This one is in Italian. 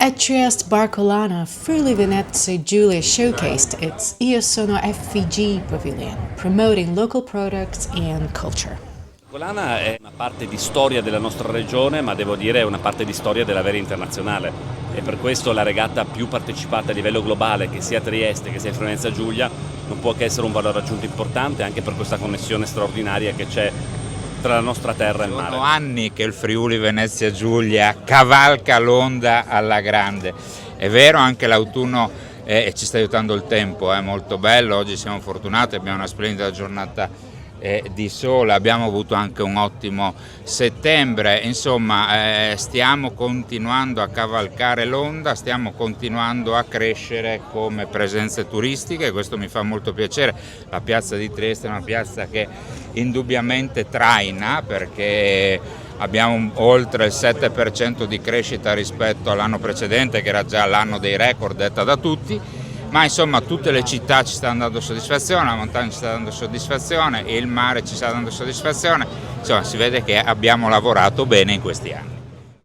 At Trieste Barcolana, Friuli Venezia Giulia showcased its Io Sono FVG pavilion, promoting local products and culture. Barcolana è una parte di storia della nostra regione, ma devo dire è una parte di storia della Veria internazionale, e per questo la regata più partecipata a livello globale, che sia Trieste che sia Friuli Venezia Giulia, non può che essere un valore aggiunto importante anche per questa connessione straordinaria che c'è tra la nostra terra e il mare. Sono anni che il Friuli Venezia Giulia cavalca l'onda alla grande. È vero, anche l'autunno ci sta aiutando il tempo, è molto bello, oggi siamo fortunati, abbiamo una splendida giornata di sole, abbiamo avuto anche un ottimo settembre, insomma stiamo continuando a cavalcare l'onda, stiamo continuando a crescere come presenze turistiche, questo mi fa molto piacere. La piazza di Trieste è una piazza che indubbiamente traina, perché abbiamo oltre il 7% di crescita rispetto all'anno precedente, che era già l'anno dei record detta da tutti. Ma insomma tutte le città ci stanno dando soddisfazione, la montagna ci sta dando soddisfazione, il mare ci sta dando soddisfazione, insomma si vede che abbiamo lavorato bene in questi anni.